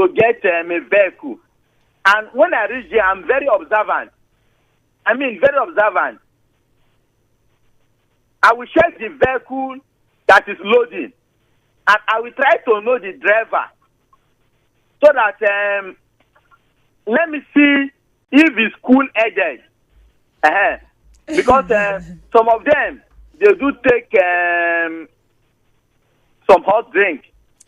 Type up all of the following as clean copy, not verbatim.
to get a vehicle. And when I reach there, I'm very observant. Very observant. I will check the vehicle that is loading. And I will try to know the driver. So that, let me see if he's cool-headed. Because some of them, they do take some hot drink.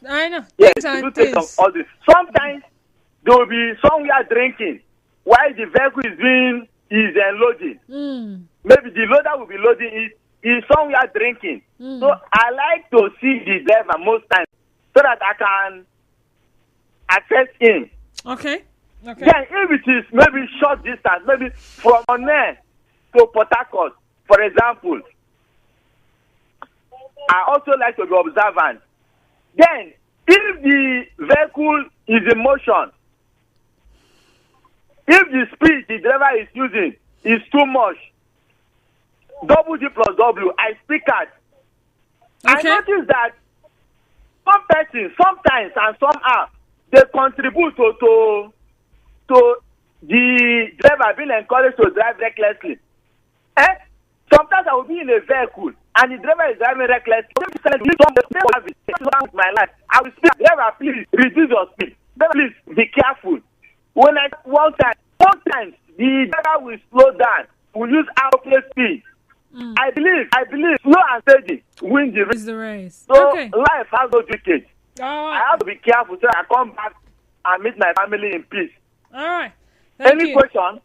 I know. Yes, they do take some hot drink. Sometimes they will be somewhere drinking while the vehicle is loading. Maybe the loader will be loading it. He's somewhere drinking. So I like to see the driver most times so that I can access him. Okay. Then if it is maybe short distance, maybe from Onne to Port Harcourt, for example, I also like to be observant. Then, if the vehicle is in motion, if the speed the driver is using is too much, double G plus W, I speak out. Okay. I notice that some persons, sometimes and somehow, they contribute to the driver being encouraged to drive recklessly. Sometimes I will be in a vehicle and the driver is driving recklessly. My life. I will speak, driver, please reduce your speed. Driver, please be careful. One time the driver will slow down. Will use outplay speed. I believe slow and steady win the race. The race. So Okay. life has no dictate. I have to be careful so I come back and meet my family in peace. All right. Thank Any you. question?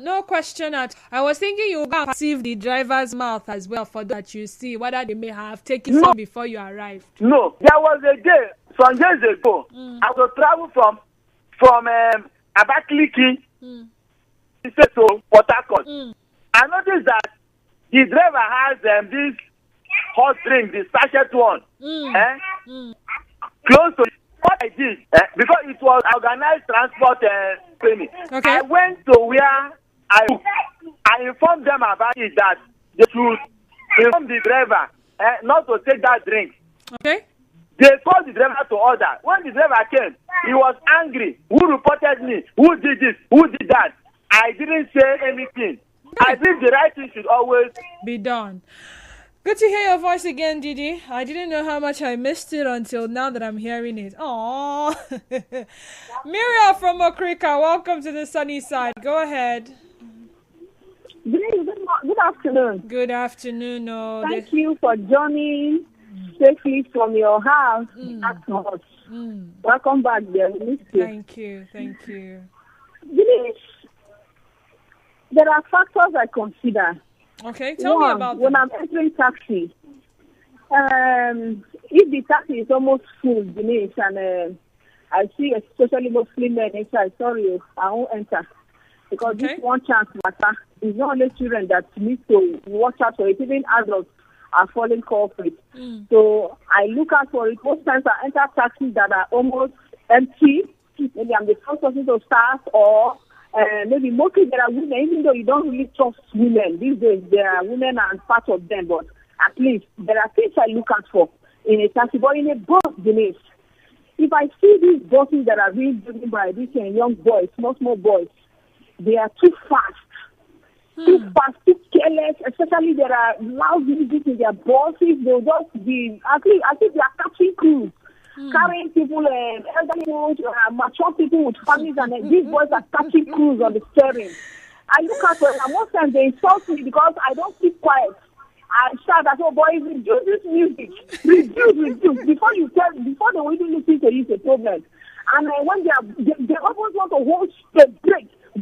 No question at. I was thinking you go perceive the driver's mouth as well for that you see whether they may have taken some before you arrived. No, there was a day some years ago. I was travel from Abakaliki to Port Harcourt. I noticed that the driver has this hot drink, the sachet one, close to what I did because it was organized transport training. Okay. I went to where I informed them about it that they should inform the driver not to take that drink. Okay. They called the driver to order. When the driver came, he was angry. Who reported me? Who did this? Who did that? I didn't say anything. I think the right thing should always be done. Good to hear your voice again, Didi. I didn't know how much I missed it until now that I'm hearing it. Aww. Miriam from Okrika, welcome to the sunny side. Go ahead. Good afternoon. Good afternoon. Thank you for joining safely from your house back to us. Welcome back, dear. Thank you. Denise, there are factors I consider. Okay, tell me about when them. I'm entering taxi, if the taxi is almost full, Denise, and I see especially Muslim men inside, sorry, I won't enter. Because this one chance matter. It's not only children that need to watch out for it, even adults are falling culprits. So I look out for it. Most times I enter taxis that are almost empty. Maybe I'm the first person to start, or maybe mostly there are women, even though you don't really trust women. These days there are women and part of them, but at least there are things I look out for in a taxi. But in a bus, Denise, if I see these buses that are being driven by these young boys, small boys, they are too fast. Too fast, too careless, especially there are loud music in their buses. They'll just be, I think they are catching crews. Carrying people, elderly people, mature people with families, and these boys are catching crews on the steering. I look at them, and most times they insult me because I don't keep quiet. I shout at, oh boys, reduce this music. Reduce. Before they will even listen to you, it's a problem. And when they always want to hold the brake. So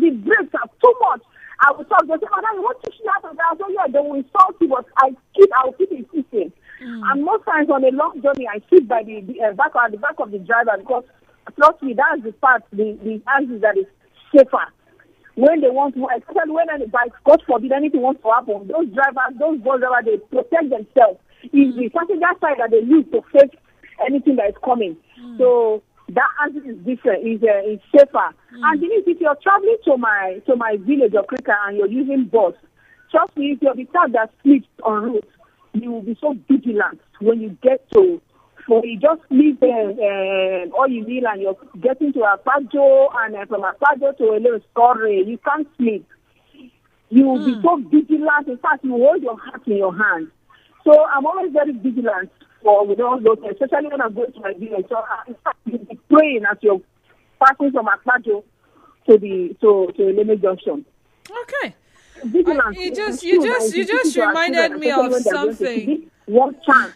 the brakes are too much. I will talk, they say, madam, you want to shout at that? So yeah, they will insult you, but I will keep insisting. And most times on a long journey, I sit by the back of the driver because, trust me, that's the part, the axis that is safer. When they want to, especially when any bike, God forbid, anything wants to happen, those bus drivers, they protect themselves. It's the passenger side that they use to face anything that is coming. So that axis is different, is safer. And if you're traveling to my village or Krika and you're using bus, trust me, if you're the type that sleeps en route, you will be so vigilant when you get to So you just leave all you need and you're getting to Akpajo, and from Akpajo to a little story. You can't sleep. You will be so vigilant. In fact, you hold your heart in your hand. So I'm always very vigilant with all those, especially when I'm going to my village. So in fact, you'll be praying as you're passing from Akpajo to Eleme Junction. Okay. Vigilant. You just reminded me of something. One chance.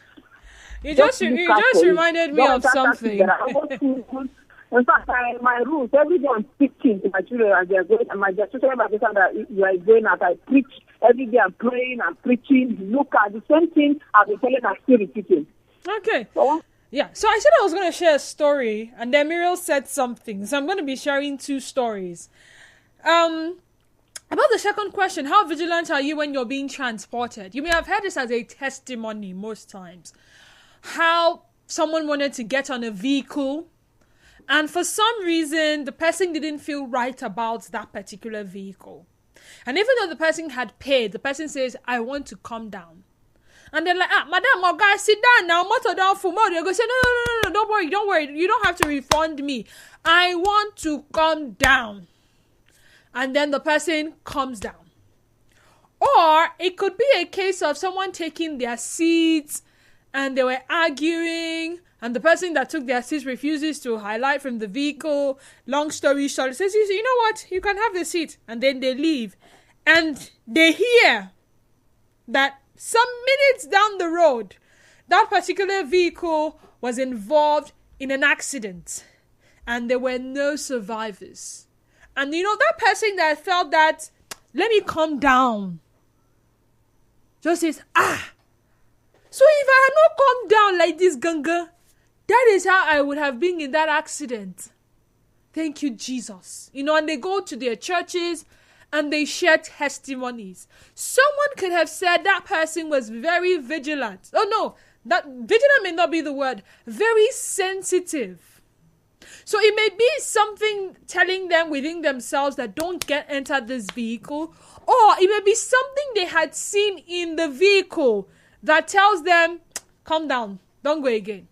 You just reminded me of something. In fact, my rules, every day I'm speaking to my children as they're going, and my children that you are going out, I preach. Every day I'm praying, I'm preaching. Look at the same thing I've been telling, I'm still repeating. Okay. Yeah, so I said I was going to share a story, and then Muriel said something. So I'm going to be sharing two stories. About the second question, how vigilant are you when you're being transported? You may have heard this as a testimony most times. How someone wanted to get on a vehicle, and for some reason, the person didn't feel right about that particular vehicle. And even though the person had paid, the person says, I want to come down. And they're like, madam, or guys, sit down now, motor down for more. They go say, no, don't worry. You don't have to refund me. I want to come down. And then the person comes down. Or it could be a case of someone taking their seats and they were arguing, and the person that took their seats refuses to highlight from the vehicle. Long story short, says, you know what, you can have the seat. And then they leave. And they hear that some minutes down the road, that particular vehicle was involved in an accident. And there were no survivors. And that person that felt that, let me calm down, just says, so if I had not calmed down like this, Ganga, that is how I would have been in that accident. Thank you, Jesus. And they go to their churches and they share testimonies. Someone could have said that person was very vigilant. Oh no, that vigilant may not be the word. Very sensitive. So it may be something telling them within themselves that don't enter this vehicle. Or it may be something they had seen in the vehicle that tells them, calm down, don't go again.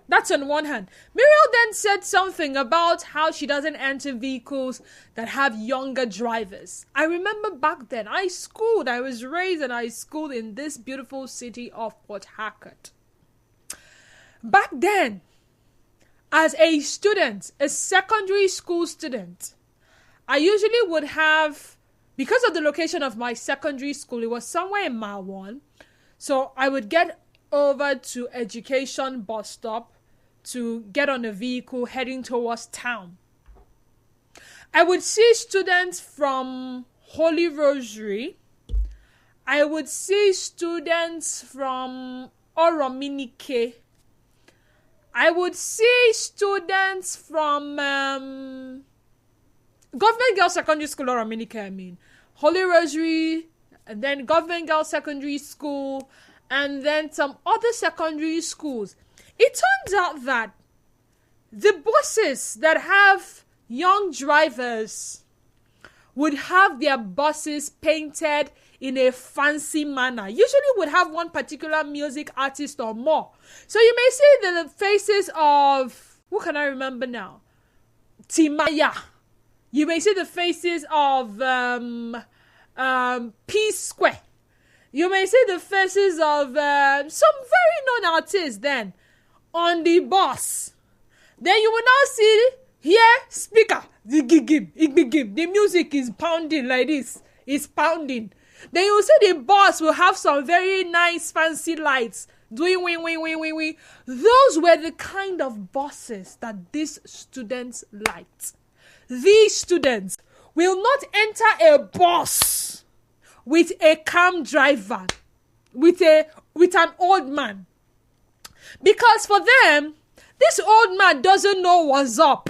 That's on one hand. Muriel then said something about how she doesn't enter vehicles that have younger drivers. I remember back then, I was raised and I schooled in this beautiful city of Port Harcourt. Back then, as a student, a secondary school student, I usually would have, because of the location of my secondary school, it was somewhere in Mile 1. So I would get over to Education bus stop to get on a vehicle heading towards town. I would see students from Holy Rosary. I would see students from Orominike. I would see students from Government Girls Secondary School, Orominike, Holy Rosary, and then Government Girls Secondary School, and then some other secondary schools. It turns out that the buses that have young drivers would have their buses painted in a fancy manner. Usually would have one particular music artist or more. So you may see the faces of, who can I remember now? Timaya. You may see the faces of Peace Square. You may see the faces of some very known artists then on the bus. Then you will now see here speaker. The music is pounding like this. It's pounding. Then you will see the bus will have some very nice fancy lights doing wing. Those were the kind of buses that these students liked. These students will not enter a bus with a calm driver, with an old man. Because for them, this old man doesn't know what's up.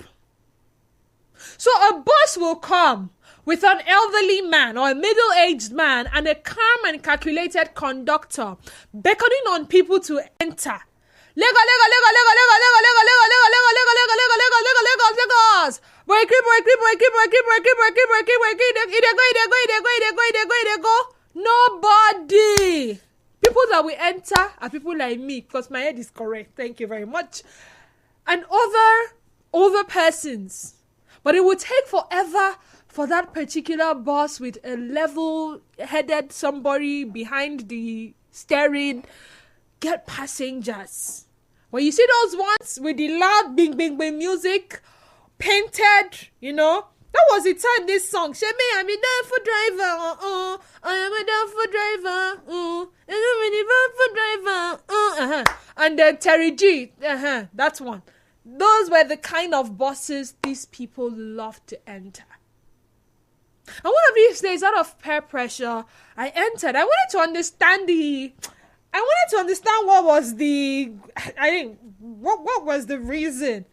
So a bus will come with an elderly man or a middle-aged man and a calm and calculated conductor beckoning on people to enter. Lagos. Nobody. People that that we enter are people like me, because my head is correct. Thank you very much. And other persons. But it would take forever for that particular bus with a level-headed somebody behind the steering get passengers. When you see those ones with the loud bing bing bing music, painted, that was the time this song, "Shame me, I'm a for driver, I am a for driver, and then Terry G, that's one. Those were the kind of buses these people loved to enter. And one of these days, out of peer pressure, I entered. I wanted to understand what was what was the reason.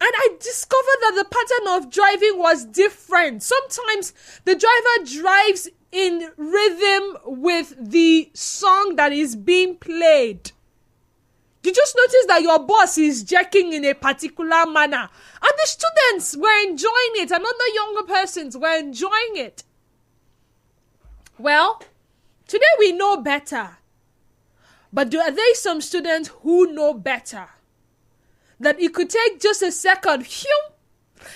And I discovered that the pattern of driving was different. Sometimes the driver drives in rhythm with the song that is being played. You just notice that your boss is jerking in a particular manner. And the students were enjoying it. And other younger persons were enjoying it. Well, today we know better. But are there some students who know better? That it could take just a second,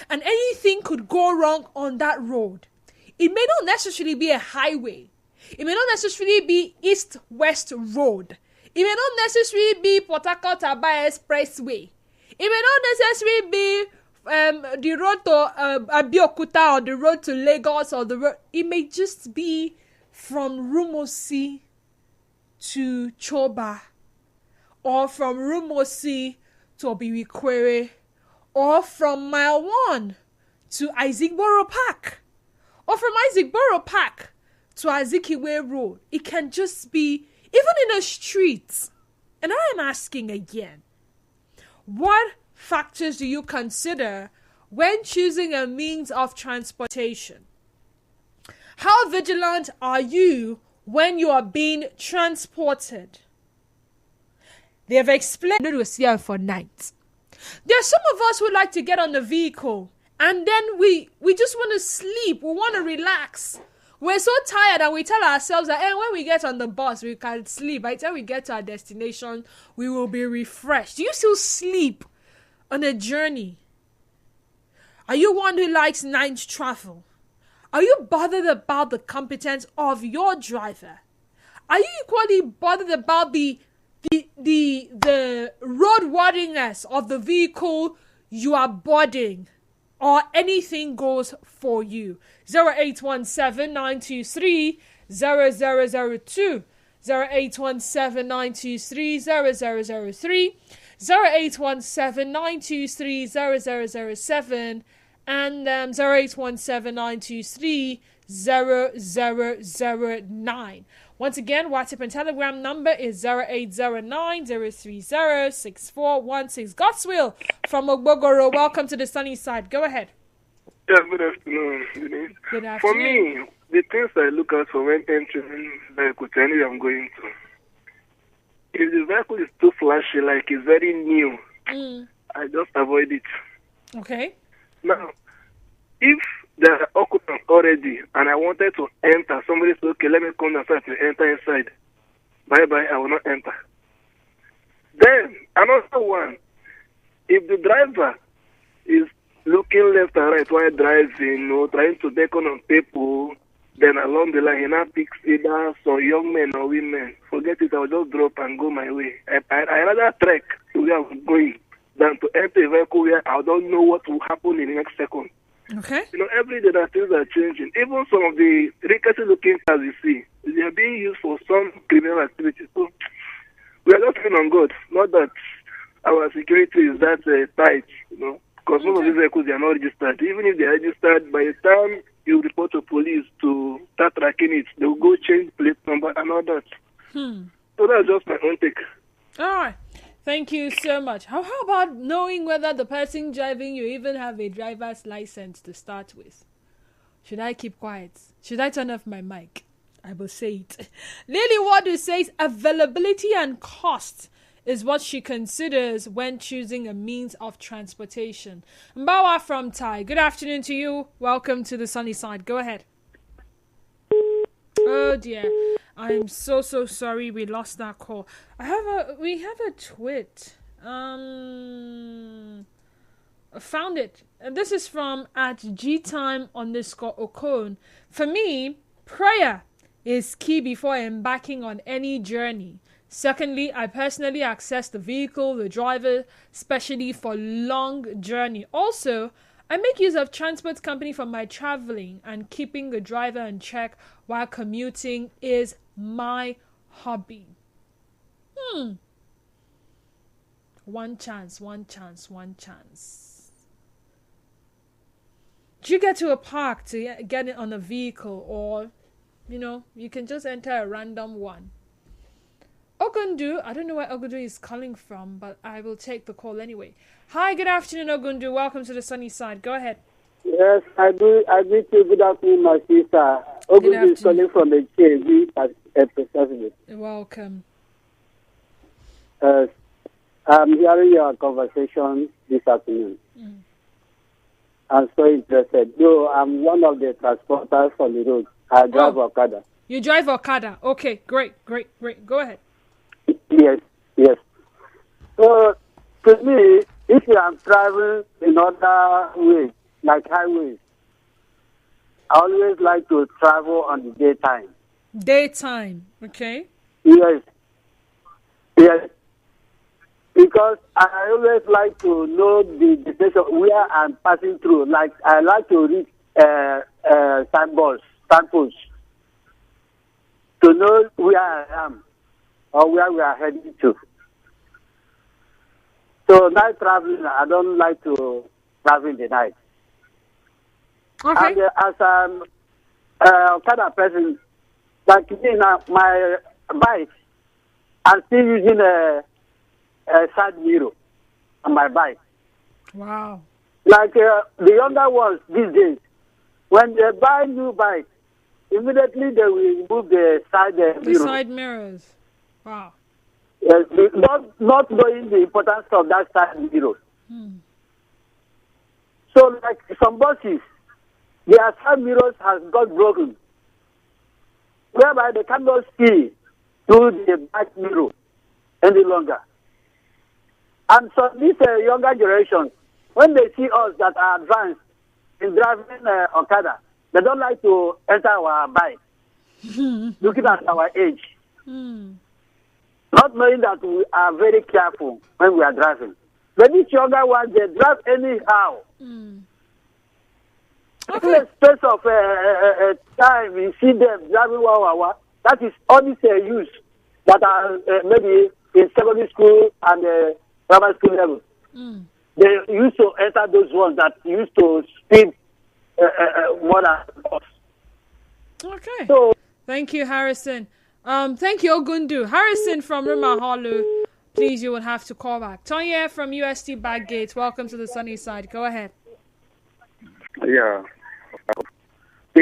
and anything could go wrong on that road. It may not necessarily be a highway. It may not necessarily be east-west road. It may not necessarily be Port Harcourt-Aba Expressway. It may not necessarily be the road to Abeokuta or the road to Lagos or the road. It may just be from Rumosi to Choba, or from Rumosi to Obiwikwere, or from Mile 1 to Isagboro Park, or from Isagboro Park to Azikiwe Road. It can just be even in the streets. And I am asking again, what factors do you consider when choosing a means of transportation? How vigilant are you when you are being transported? They have explained it was here for night. There are some of us who like to get on the vehicle and then we just want to sleep. We want to relax. We're so tired and we tell ourselves that when we get on the bus, we can sleep. By the time we get to our destination, we will be refreshed. Do you still sleep on a journey? Are you one who likes night travel? Are you bothered about the competence of your driver? Are you equally bothered about the roadworthiness of the vehicle you are boarding, or anything goes for you? 0817-923-0002, 0817-923-0003, 0817-923-0007, and 0817-923-0009. Once again, WhatsApp and Telegram number is 0809-030-6416. Godswill from Ogbogoro. Welcome to the sunny side. Go ahead. Yeah, good afternoon. Good afternoon. For me, the things I look out for when entering vehicle to anywhere I'm going to, if the vehicle is too flashy, like it's very new, I just avoid it. Okay. Now, if there are occupants already and I wanted to enter, somebody said, okay, let me come outside to enter inside. Bye-bye, I will not enter. Then, another one, if the driver is looking left and right while driving, trying to beckon on people, then along the line, he now picks either some young men or women. Forget it, I'll just drop and go my way. I rather trek to where I'm going than to enter a vehicle where I don't know what will happen in the next second. Okay. Every day that things are changing. Even some of the rickety looking cars you see, they are being used for some criminal activities. So we are just feeling on God. Not that our security is that tight, because most of these vehicles, they are not registered. Even if they are registered, by the time you report to police to start tracking it, they will go change plate number and all that. So that's just my own take. All right. Thank you so much. How about knowing whether the person driving you even have a driver's license to start with? Should I keep quiet? Should I turn off my mic? I will say it. Lily Wadu says availability and cost is what she considers when choosing a means of transportation. Mbawa from Thai. Good afternoon to you. Welcome to the sunny side. Go ahead. Oh dear, I'm so sorry we lost that call. We have a tweet. Found it. And this is from at gtime_okon. For me, prayer is key before embarking on any journey. Secondly, I personally access the vehicle, the driver, especially for long journey. Also, I make use of transport company for my traveling, and keeping the driver in check while commuting is my hobby. One chance. Do you get to a park to get it on a vehicle, or, you can just enter a random one? Ogundu, I don't know where Ogundu is calling from, but I will take the call anyway. Hi, good afternoon, Ogundu. Welcome to the sunny side. Go ahead. Yes, I do. I greet you. Good afternoon, my sister. Ogundu is calling from the KV precisely. Welcome. I'm hearing your conversation this afternoon. I'm so interested. Though I'm one of the transporters on the road. I drive Okada. You drive Okada. Okay, great. Go ahead. Yes. So, to me, if you are traveling in other ways, like highways, I always like to travel on the daytime. Daytime, okay? Yes. Because I always like to know the station where I'm passing through. Like, I like to read signposts, to know where I am or where we are heading to. So, night traveling, I don't like to travel in the night. Okay. And as I'm kind of person, like me now, my bike, I'm still using a side mirror on my bike. Wow. Like the younger ones these days, when they buy new bike, immediately they will remove the side mirror. The side mirrors. Wow. Yes, not knowing the importance of that side mirror. So, like some buses, their side mirrors has got broken, whereby they cannot see through the back mirror any longer. And so this younger generation, when they see us that are advanced in driving Okada, they don't like to enter our bike, looking at our age. Not knowing that we are very careful when we are driving. But these younger ones, they drive anyhow. Okay. In the space of time, you see them driving 1 hour. That is all these youth that are maybe in secondary school and primary school level. They used to enter those ones that used to speed more than us. Okay. So, thank you, Harrison. Thank you, Ogundu. Harrison from Rimaholu. Please, you will have to call back. Tonya from UST Backgate. Welcome to the sunny side. Go ahead. Yeah.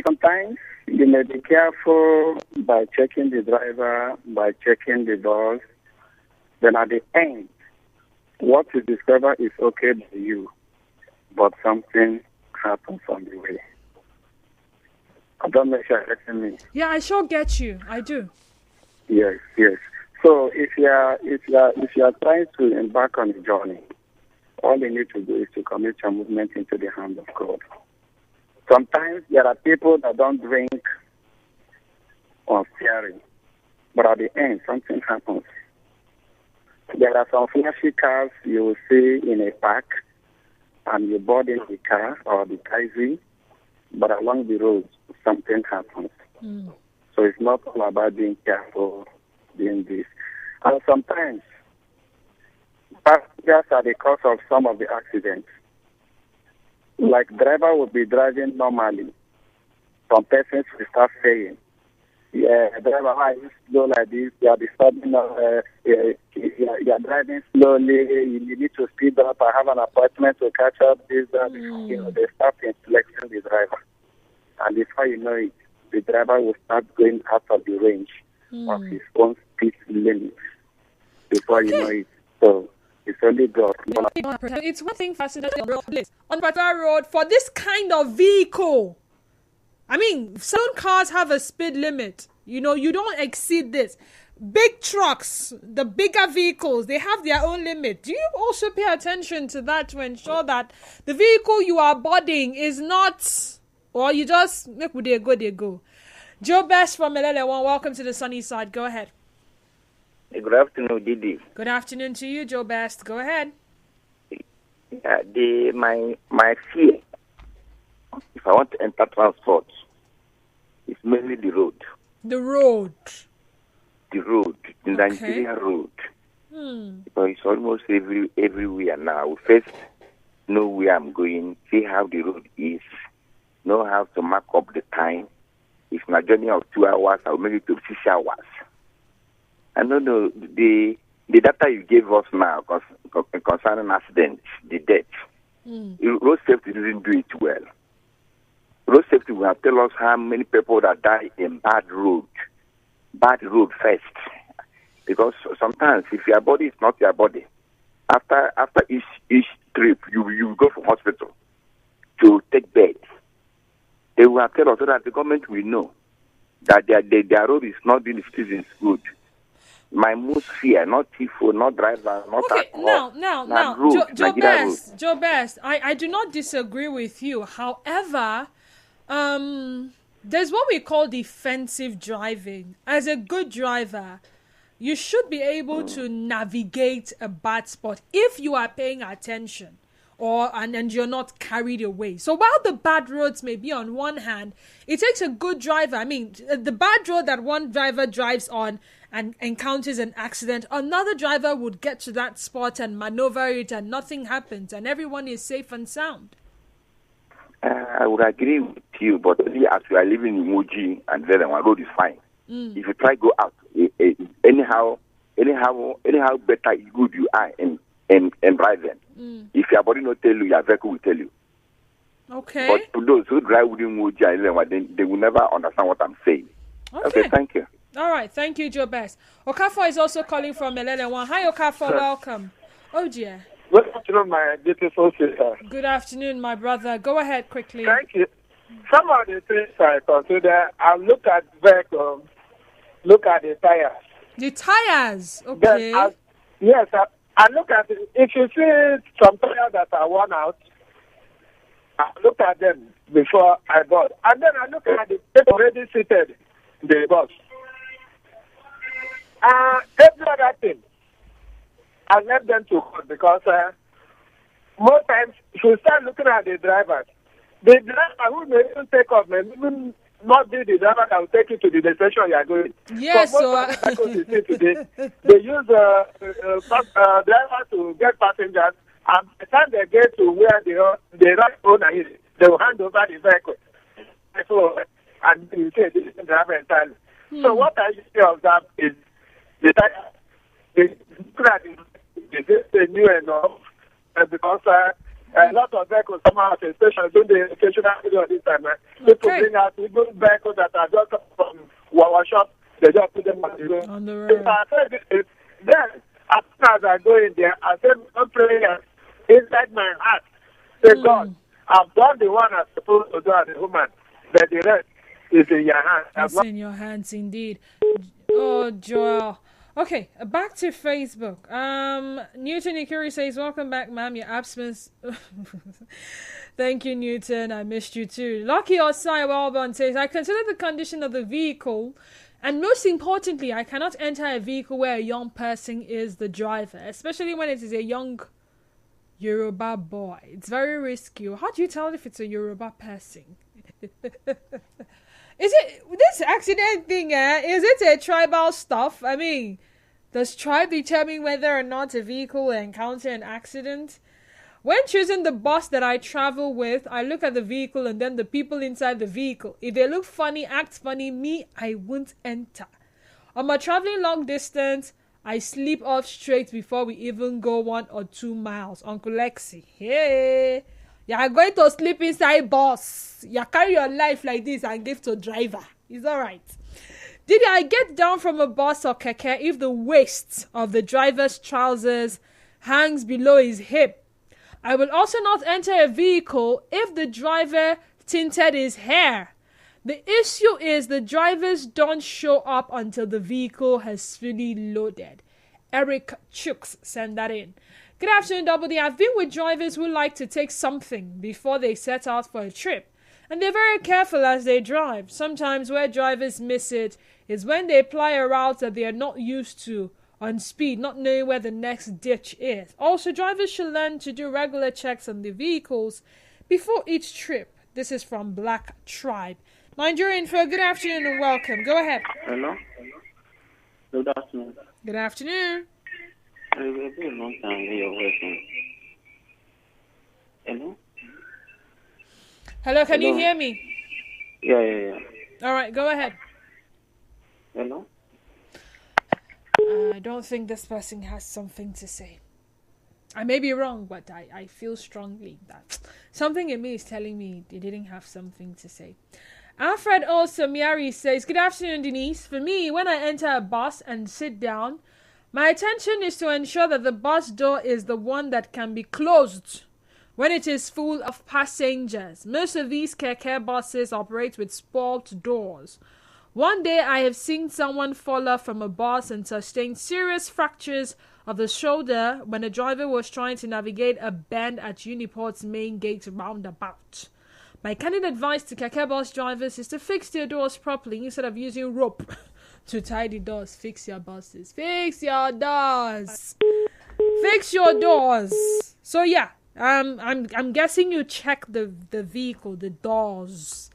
Sometimes you may be careful by checking the driver, by checking the doors. Then at the end, what you discover is okay by you, but something happens on the way. I don't know if you're getting me. Yeah, I sure get you. I do. Yes. So if you are trying to embark on a journey, all you need to do is to commit your movement into the hand of God. Sometimes there are people that don't drink on steering, but at the end something happens. There are some flashy cars you will see in a park, and you board in the car or the taxi, but along the road something happens. So it's not all about being careful, doing this. And sometimes passengers are the cause of some of the accidents. Like driver will be driving normally. Some persons will start saying, yeah, driver, why you slow like this? You are disturbing, you are driving slowly, you need to speed up, I have an appointment to catch up, this, that. They start inflecting the driver. And before you know it, the driver will start going out of the range of his own speed limit. Before you know it. So it's only God. It's one thing fascinating on the road, on particular road for this kind of vehicle. I mean, some cars have a speed limit. You know, you don't exceed this. Big trucks, the bigger vehicles, they have their own limit. Do you also pay attention to that to ensure that the vehicle you are boarding is not, or you just make with they go? Joe Best from Elele1, welcome to the sunny side. Go ahead. Good afternoon, Didi. Good afternoon to you, Joe Best. Go ahead. Yeah, my fear, if I want to enter transport, is mainly the road. The road. The Nigeria road. Because it's almost everywhere now. We first know where I'm going, see how the road is, know how to mark up the time. If my journey of 2 hours, I'll make it to 6 hours. I don't know, the data you gave us now concerning accidents, the death, road safety didn't do it well. Road safety will tell us how many people that die in bad road first. Because sometimes if your body is not your body, after each trip, you go for hospital to take bed. They will tell us so that the government will know that their road is not doing the citizens good. My most fear, not TIFO, not driver, not alcohol. Now, Joe Best, I do not disagree with you. However, there's what we call defensive driving. As a good driver, you should be able to navigate a bad spot if you are paying attention and you're not carried away. So while the bad roads may be on one hand, it takes a good driver. I mean, the bad road that one driver drives on and encounters an accident, another driver would get to that spot and maneuver it and nothing happens and everyone is safe and sound. I would agree with you, but as you are living in Muji and then one road is fine. If you try go out, anyhow better good you are in driving. If your body not tell you, your vehicle will tell you. Okay. But to those who drive within Muji and they will never understand what I'm saying. Okay, thank you. All right, thank you, Joe Best. Okafor is also calling from Elele1. Hi, Okafor, welcome. Oh, dear. Good afternoon, my beautiful sister. Good afternoon, my brother. Go ahead quickly. Thank you. Some of the things I consider, I look at vehicles, look at the tires. The tires? Okay. Yes, I look at it. If you see some tires that are worn out, I look at them before I board. And then I look at the people already seated in the bus. Every other thing, I left them to God because most times, if you start looking at the drivers, the driver who may even take off may even not be the driver that will take you to the destination you are going. Yes, today, they use drivers to get passengers, and by the time they get to where the right owner is, they will hand over the vehicle. So, and you say this is the driver entirely. So what I usually observe is the tire. Is new enough, because a lot of vehicles come out, especially during the occasional period this time. People bring out even vehicles that are just from our shop, they just put them on the road. Then, as soon as I go in there, I say one prayer inside my heart. Say, God, I've done the one I'm supposed to do as a woman, but the rest is in your hands. It's in your hands, indeed. Oh, Joel. Okay, back to Facebook. Newton Ikuri says, welcome back, ma'am. Your absence. Thank you, Newton. I missed you too. Lucky Osai Wellborn says, I consider the condition of the vehicle, and most importantly, I cannot enter a vehicle where a young person is the driver, especially when it is a young Yoruba boy. It's very risky. How do you tell if it's a Yoruba person? Is it this accident thing? Is it a tribal stuff? I mean, does tribe determine whether or not a vehicle will encounter an accident? When choosing the bus that I travel with, I look at the vehicle and then the people inside the vehicle. If they look funny, act funny, me, I won't enter. On my traveling long distance, I sleep off straight before we even go 1 or 2 miles. Uncle Lexi, hey. You are going to sleep inside bus. You carry your life like this and give to driver. It's all right. Did I get down from a bus or keke if the waist of the driver's trousers hangs below his hip? I will also not enter a vehicle if the driver tinted his hair. The issue is the drivers don't show up until the vehicle has fully loaded. Eric Chooks sent that in. Good afternoon, Double D. I've been with drivers who like to take something before they set out for a trip. And they're very careful as they drive. Sometimes where drivers miss it is when they apply a route that they are not used to on speed, not knowing where the next ditch is. Also, drivers should learn to do regular checks on the vehicles before each trip. This is from Black Tribe. Nigerian for good afternoon and welcome. Go ahead. Hello. Good afternoon. Good afternoon. It's been a long time here working. Hello. Hello, can you hear me? Yeah. All right, go ahead. Hello. I don't think this person has something to say. I may be wrong, but I feel strongly that something in me is telling me they didn't have something to say. Alfred Osamiari says, good afternoon, Denise. For me, when I enter a bus and sit down, my attention is to ensure that the bus door is the one that can be closed when it is full of passengers. Most of these Keke buses operate with sport doors. One day I have seen someone fall off from a bus and sustain serious fractures of the shoulder when a driver was trying to navigate a bend at Uniport's main gate roundabout. My candid advice to Keke bus drivers is to fix their doors properly instead of using rope to tie the doors. Fix your buses. Fix your doors. Fix your doors. So yeah, I'm guessing you check the vehicle, the doors.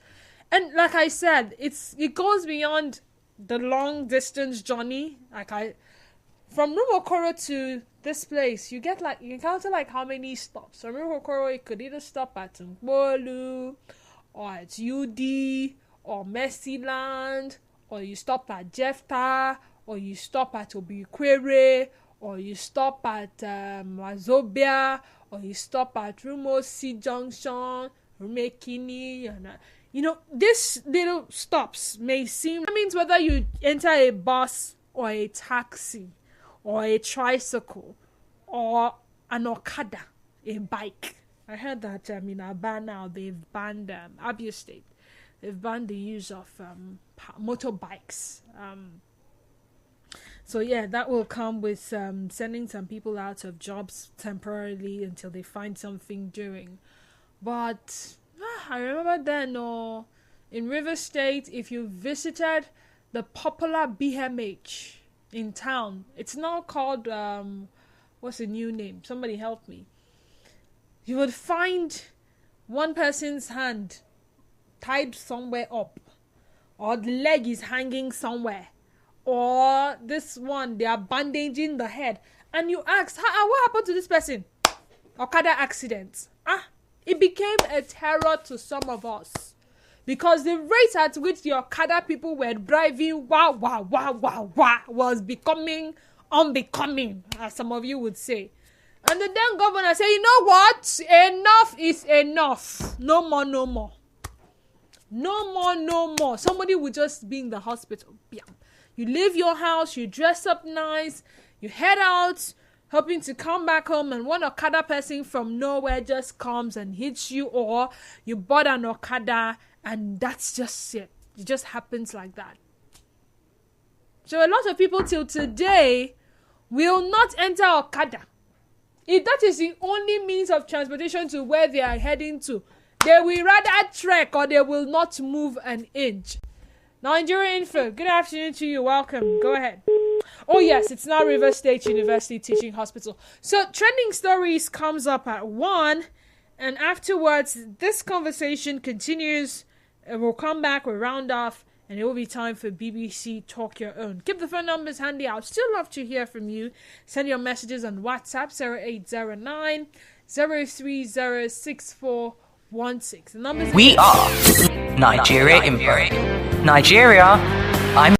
And like I said, it goes beyond the long distance journey. From Rumokoro to this place, you count how many stops. From Rumokoro, you could either stop at Mbolu, or at UD, or Mercyland, or you stop at Jefta, or you stop at Obikwere, or you stop at Wazobia, or you stop at Rumosi Junction, Rumekini, these little stops may seem... That means whether you enter a bus or a taxi or a tricycle or an Okada, a bike. I heard that in Aba now they've banned Abia State. They've banned the use of motorbikes. So yeah, that will come with sending some people out of jobs temporarily until they find something doing. But... I remember then in River State, if you visited the popular BMH in town, it's now called, what's the new name? Somebody help me. You would find one person's hand tied somewhere up, or the leg is hanging somewhere, or this one, they are bandaging the head. And you ask, what happened to this person? Okada accident. It became a terror to some of us because the rate at which the Okada people were driving was becoming unbecoming, as some of you would say. And the then governor said, you know what? Enough is enough. No more. No more. Somebody would just be in the hospital. You leave your house, you dress up nice, you head out, hoping to come back home, and one Okada person from nowhere just comes and hits you, or you bought an Okada, and that's just it. It just happens like that. So a lot of people till today will not enter Okada. If that is the only means of transportation to where they are heading to, they will rather trek or they will not move an inch. Nigeria Info, good afternoon to you. Welcome. Go ahead. Oh yes, it's now River State University Teaching Hospital. So Trending Stories comes up at 1, and afterwards this conversation continues. We'll come back, we'll round off, and it will be time for BBC Talk Your Own. Keep the phone numbers handy. I'd still love to hear from you. Send your messages on WhatsApp 0809 0306416. The numbers. We are Nigeria Info. Nigeria, I'm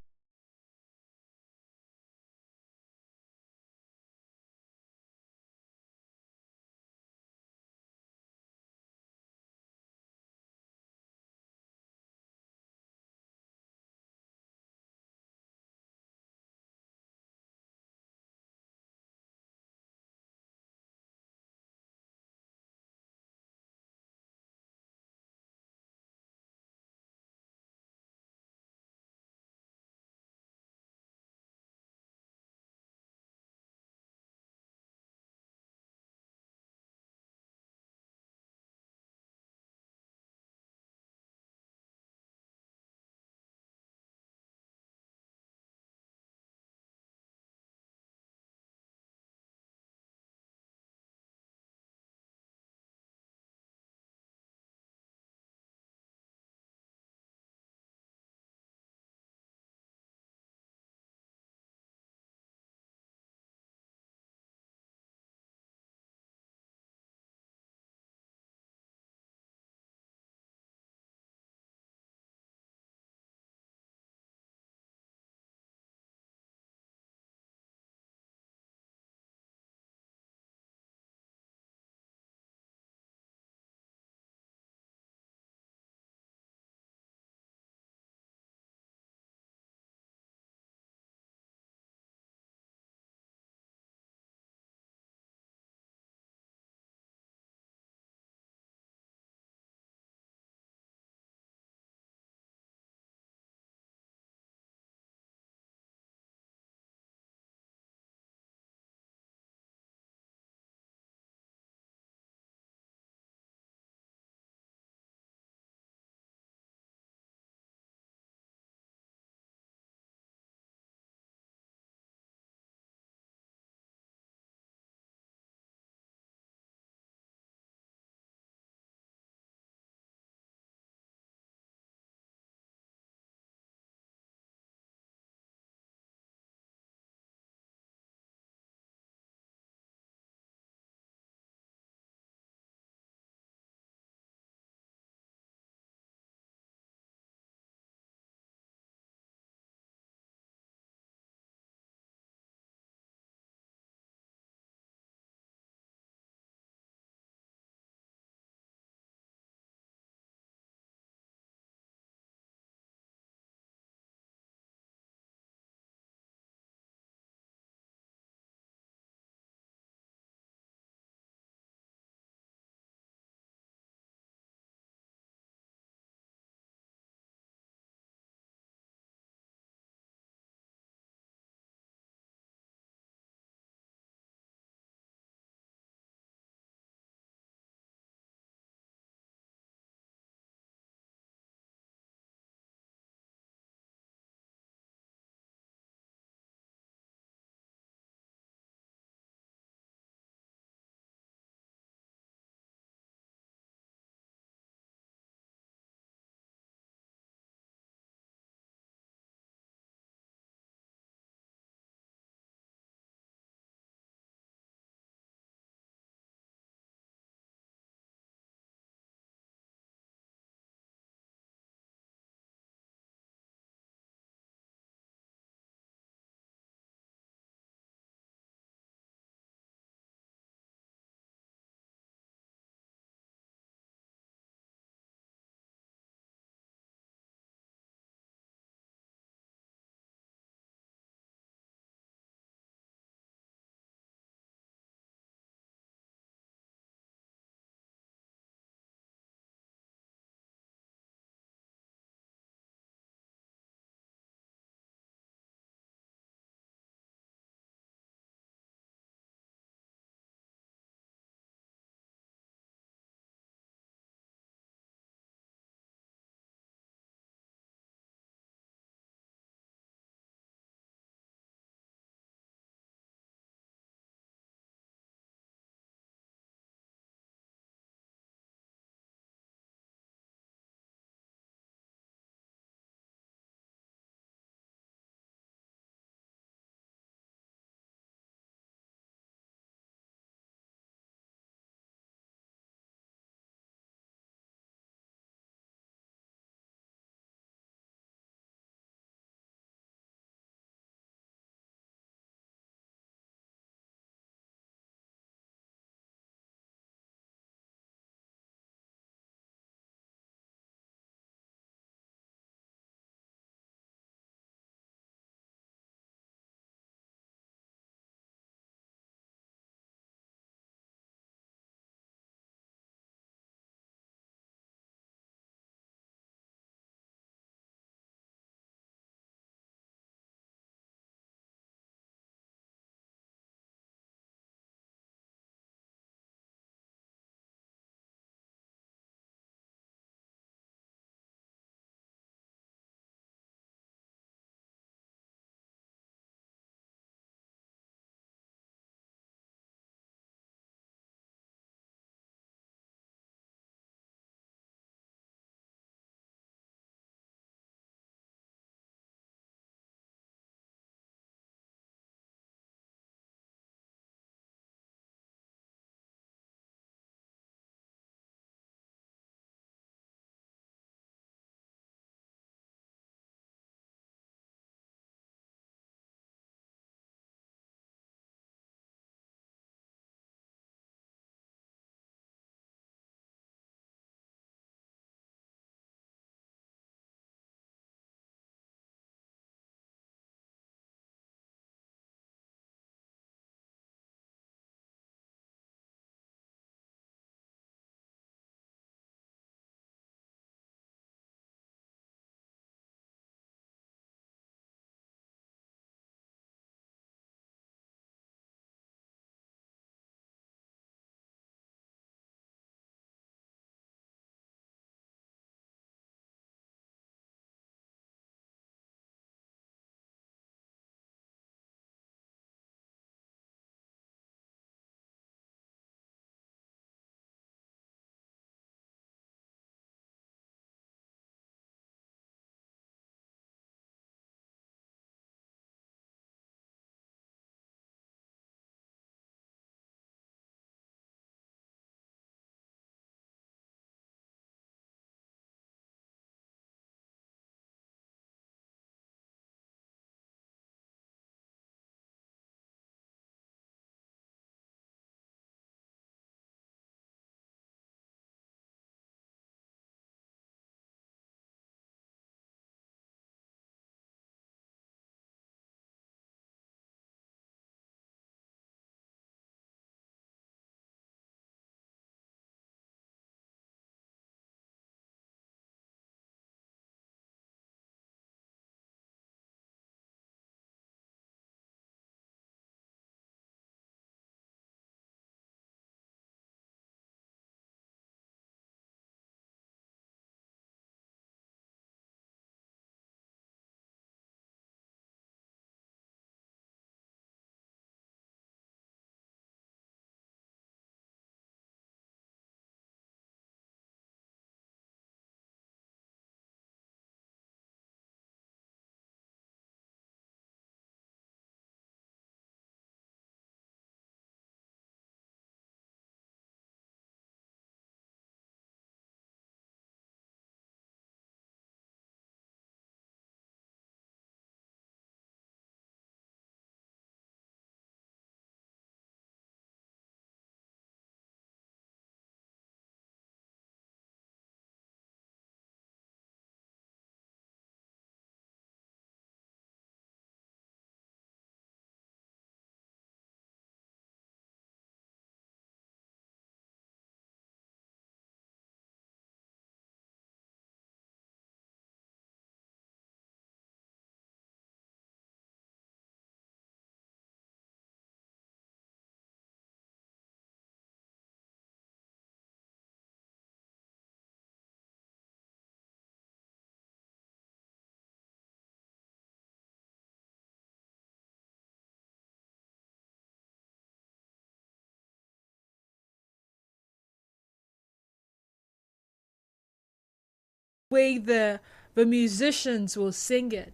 way the musicians will sing it.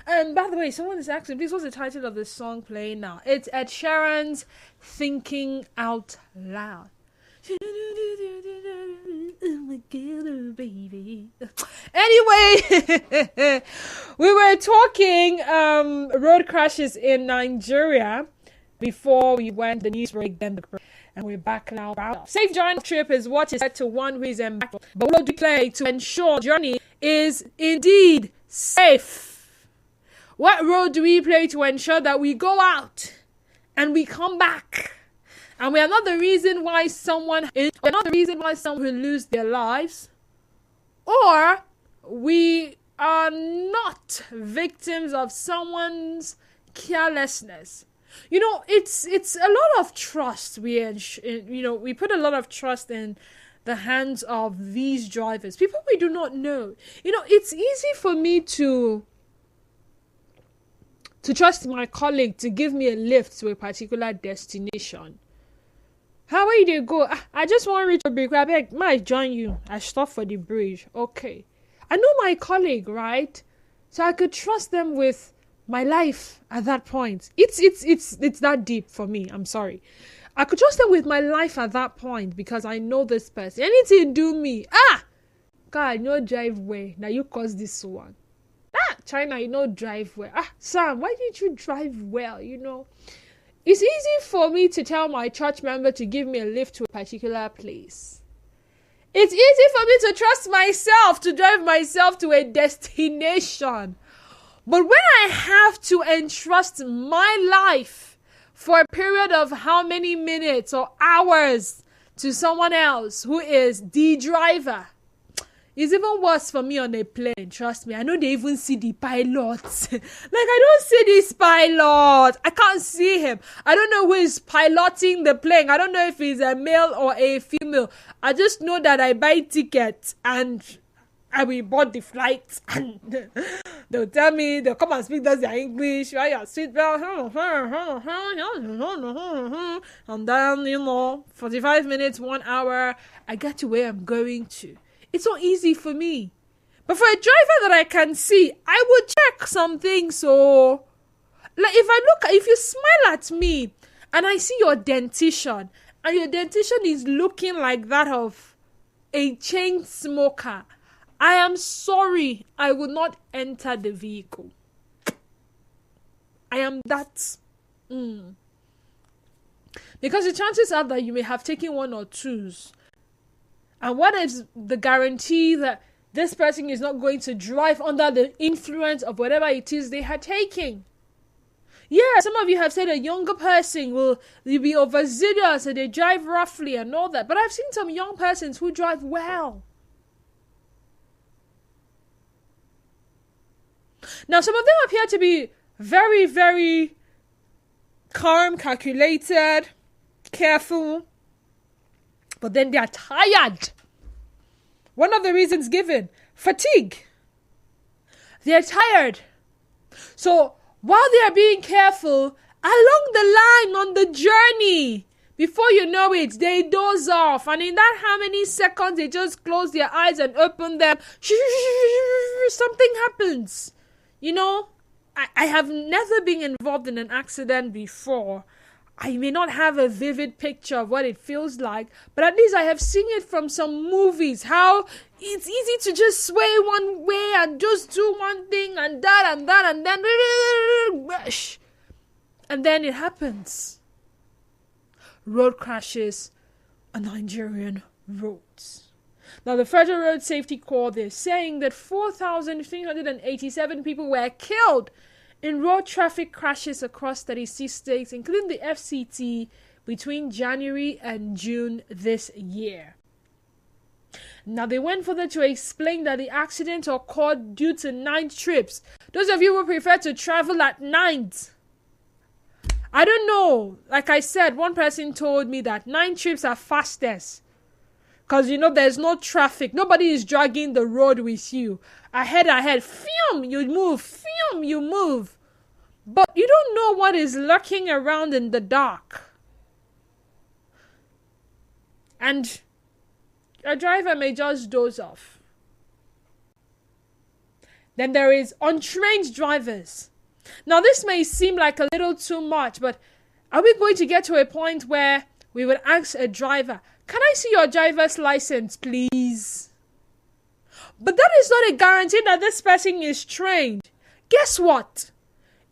And by the way, someone is asking, please, what's the title of the song playing now? It's Ed Sheeran's Thinking Out Loud. Anyway, we were talking road crashes in Nigeria before we went the news break, then and we're back now. Safe journey trip is what is said to one who is embarked. But what do you play to ensure journey is indeed safe? What role do we play to ensure that we go out and we come back? And we are not the reason why someone will lose their lives, or we are not victims of someone's carelessness. You know, it's a lot of trust. We put a lot of trust in the hands of these drivers, people we do not know. You know, it's easy for me to trust my colleague to give me a lift to a particular destination. How are you to go? I just want to reach a bridge. I beg, might join you. I stop for the bridge. Okay. I know my colleague, right? So I could trust them with my life at that point. It's that deep for me. I'm sorry. I could trust them with my life at that point because I know this person. Anything do me. God, no drive way. Now you cause this one. China, you know drive well. Sam, why didn't you drive well? You know. It's easy for me to tell my church member to give me a lift to a particular place. It's easy for me to trust myself to drive myself to a destination. But when I have to entrust my life for a period of how many minutes or hours to someone else who is the driver, it's even worse for me on a plane. Trust me, I know they even see the pilot. Like, I don't see this pilot. I can't see him. I don't know who is piloting the plane. I don't know if he's a male or a female. I just know that I buy tickets and I will board the flight. And they'll tell me, they'll come and speak their English. Wear your seatbelt. And then, 45 minutes, 1 hour, I get to where I'm going to. It's not easy for me. But for a driver that I can see, I would check something. So, like, if you smile at me and I see your dentition, and your dentition is looking like that of a chain smoker, I am sorry, I will not enter the vehicle. I am that. Because the chances are that you may have taken one or twos. And what is the guarantee that this person is not going to drive under the influence of whatever it is they are taking? Yeah, some of you have said a younger person will be overzealous and they drive roughly and all that. But I've seen some young persons who drive well. Now, some of them appear to be very, very calm, calculated, careful. But then they are tired. One of the reasons given, fatigue. They are tired. So while they are being careful, along the line on the journey, before you know it, they doze off. And in that how many seconds they just close their eyes and open them, something happens. You know, I have never been involved in an accident before. I may not have a vivid picture of what it feels like, but at least I have seen it from some movies, how it's easy to just sway one way and just do one thing and that and that and then and then it happens. Road crashes on Nigerian roads. Now, the Federal Road Safety Corps, they're saying that 4,387 people were killed in road traffic crashes across 36 states, including the FCT, between January and June this year. Now, they went further to explain that the accident occurred due to night trips. Those of you who prefer to travel at night, I don't know. Like I said, one person told me that night trips are fastest. Because, you know, there's no traffic. Nobody is dragging the road with you. Ahead, film, you move. Film, you move. But you don't know what is lurking around in the dark. And a driver may just doze off. Then there is untrained drivers. Now, this may seem like a little too much, but are we going to get to a point where we would ask a driver, can I see your driver's license, please? But that is not a guarantee that this person is trained. Guess what?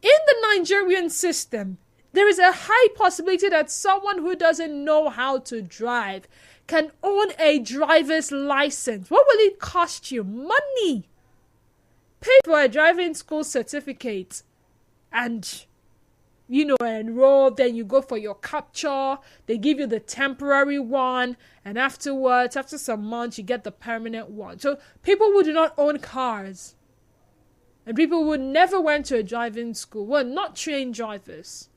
In the Nigerian system, there is a high possibility that someone who doesn't know how to drive can own a driver's license. What will it cost you? Money. Pay for a driving school certificate and, enroll. Then you go for your capture. They give you the temporary one. And afterwards, after some months, you get the permanent one. So people who do not own cars and people who never went to a driving school, well, not trained drivers,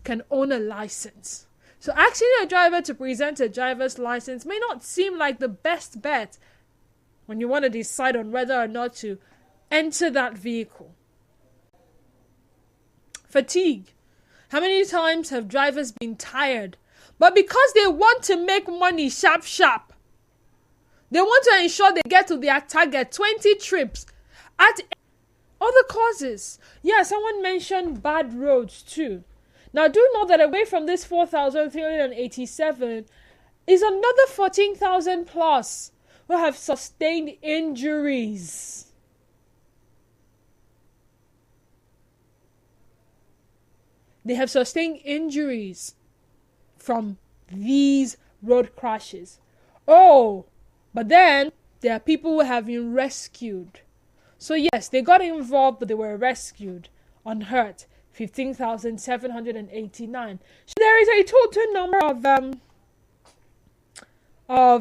can own a license. So asking a driver to present a driver's license may not seem like the best bet when you want to decide on whether or not to enter that vehicle. Fatigue. How many times have drivers been tired? But because they want to make money sharp, they want to ensure they get to their target 20 trips at other causes. Yeah, someone mentioned bad roads too. Now, do know that away from this 4,387 is another 14,000 plus who have sustained injuries. They have sustained injuries from these road crashes. Oh, but then there are people who have been rescued. So yes, they got involved, but they were rescued, unhurt. 15,789. So there is a total number I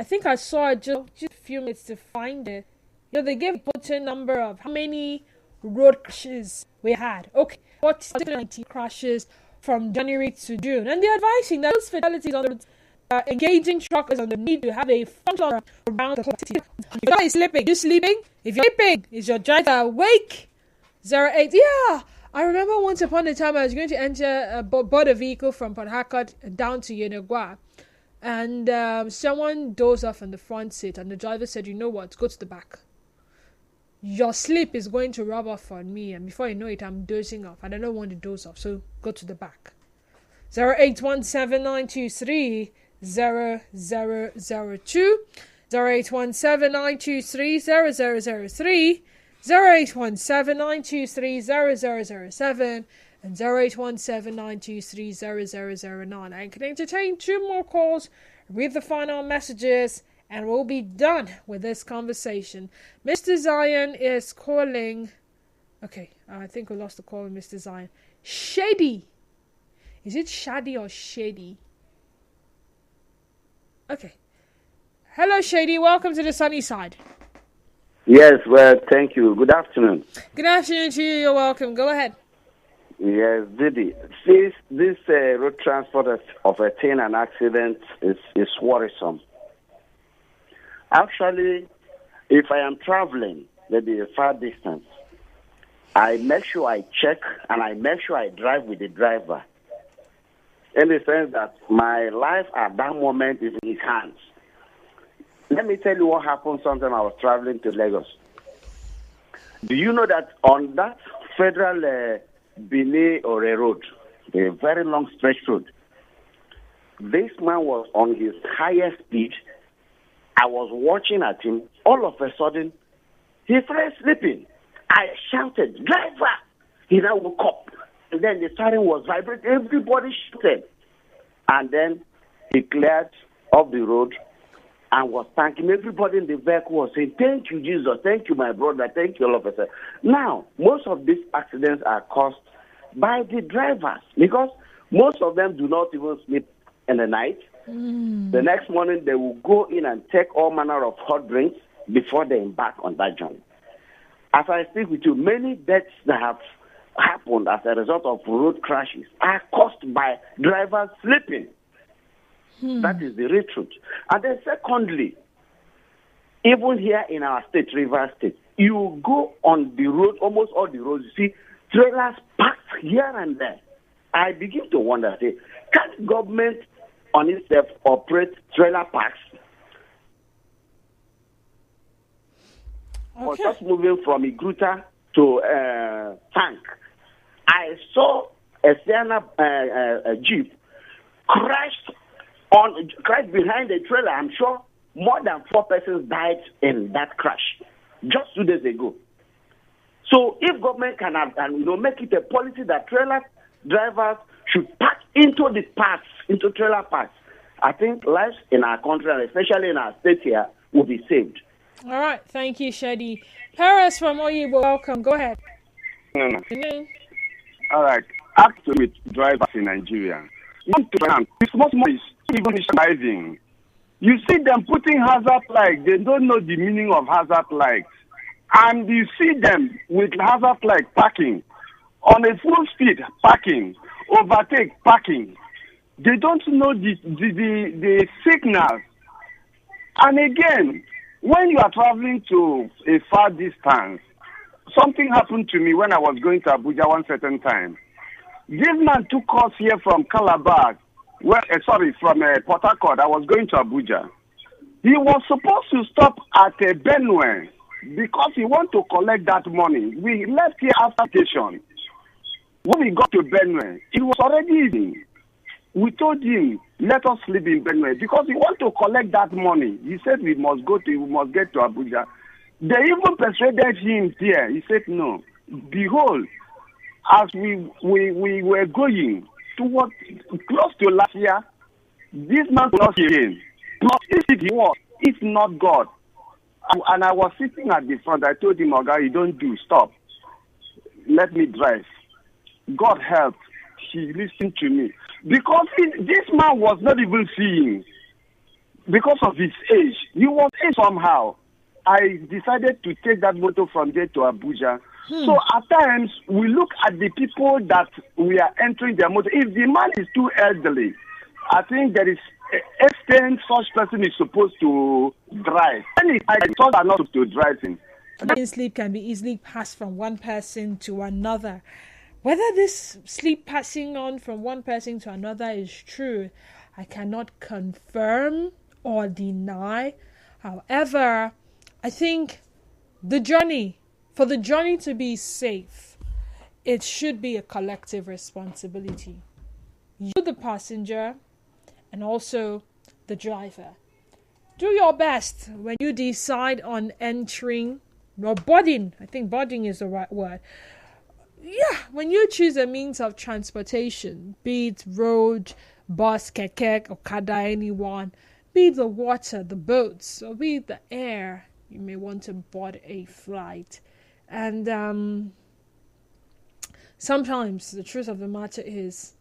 think I saw it just a few minutes to find it. They gave a total number of how many road crashes we had. Okay, 40 crashes from January to June. And they're advising that those fatalities on the engaging truckers on the need to have a function around the clock. If your guy is sleeping, you sleeping? If you're sleeping, is your driver awake? 08. Yeah, I remember once upon a time I was going to enter board a vehicle from Port Harcourt down to Yenagoa, and someone dozed off in the front seat, and the driver said, "You know what? Go to the back. Your sleep is going to rub off on me, and before you know it, I'm dozing off, and I don't want to doze off, so go to the back." 0817-923-0002, 0817-923-0003, 0817-923-0007, and 0817-923-0009. I can entertain 2 more calls, read the final messages, and we'll be done with this conversation. Mr. Zion is calling. Okay, I think we lost the call with Mr. Zion. Shady. Is it Shady or Shady? Okay. Hello, Shady. Welcome to the sunny side. Yes, well, thank you. Good afternoon. Good afternoon to you. You're welcome. Go ahead. Yes, Didi. This road transport of an accident is worrisome. Actually, if I am traveling, maybe a far distance, I make sure I check and I make sure I drive with the driver. In the sense that my life at that moment is in his hands. Let me tell you what happened sometime I was traveling to Lagos. Do you know that on that federal Benin Ore road, a very long stretch road, this man was on his highest speed. I was watching at him. All of a sudden, he started sleeping. I shouted, "Driver!" He now woke up. And then the siren was vibrating. Everybody shouted. And then he cleared off the road and was thanking everybody in the vehicle, was saying, "Thank you, Jesus. Thank you, my brother. Thank you, all of us." Now, most of these accidents are caused by the drivers because most of them do not even sleep in the night. The next morning, they will go in and take all manner of hot drinks before they embark on that journey. As I speak with you, many deaths that have happened as a result of road crashes are caused by drivers sleeping. That is the real truth. And then secondly, even here in our state, Rivers State, you go on the road, almost all the roads, you see trailers parked here and there. I begin to wonder, say, can government on itself operate trailer parks? I was just moving from Igruta to Tank. I saw a Sienna Jeep crashed behind the trailer. I'm sure more than 4 persons died in that crash just 2 days ago. So if government can make it a policy that trailer drivers should park into the parks, into trailer parks, I think lives in our country, and especially in our state here, will be saved. All right. Thank you, Shadi. Paris from Oyibo, welcome. Go ahead. All right. Act with drivers in Nigeria. It's much more even driving. You see them putting hazard lights. They don't know the meaning of hazard lights. And you see them with hazard light parking, on a full speed parking, overtake parking. They don't know the signals. And again, when you are traveling to a far distance, something happened to me when I was going to Abuja one certain time. This man took us here from Calabar, from Port Harcourt. I was going to Abuja. He was supposed to stop at Benue, because he want to collect that money. We left here after station. When we got to Benue, it was already evening. We told him, let us sleep in Benue, because he want to collect that money. He said we must get to Abuja. They even persuaded him there. He said no. Behold, as we were going towards close to last year, this man was not again. Not if he was, if not God. And I was sitting at the front. I told him, Oga, you don't do, stop. Let me drive. God helped. He listened to me. Because this man was not even seeing. Because of his age. He was aged somehow. I decided to take that motor from there to Abuja. So at times, we look at the people that we are entering their motor. If the man is too elderly, I think there is extent such person is supposed to drive. And I thought are not to drive him. Sleep can be easily passed from one person to another. Whether this sleep passing on from one person to another is true, I cannot confirm or deny. However, I think for the journey to be safe, it should be a collective responsibility. You, the passenger, and also the driver. Do your best when you decide on entering or boarding. I think boarding is the right word. Yeah, when you choose a means of transportation, be it road, bus, keke, okada, anyone, be it the water, the boats, or be it the air, you may want to board a flight. And sometimes the truth of the matter is,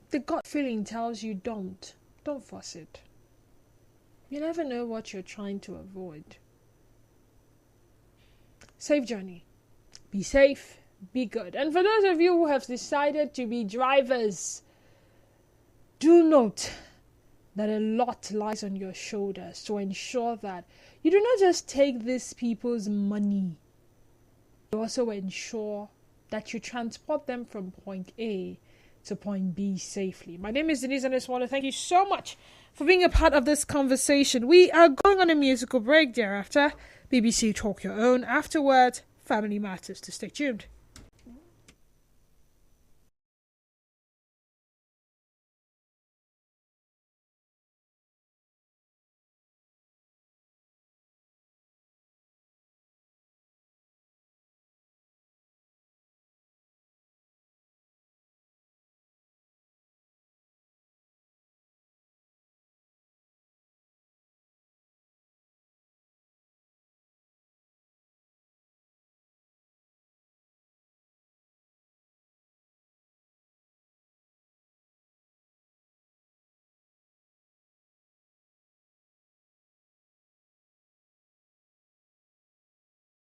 the gut feeling tells you don't force it. You never know what you're trying to avoid. Safe journey. Be safe, be good. And for those of you who have decided to be drivers, do note that a lot lies on your shoulders to ensure that you do not just take these people's money, you also ensure that you transport them from point A to point B safely. My name is Denise Aniswala. Thank you so much for being a part of this conversation. We are going on a musical break thereafter. BBC Talk Your Own. Afterwards, Family Matters. To stay tuned.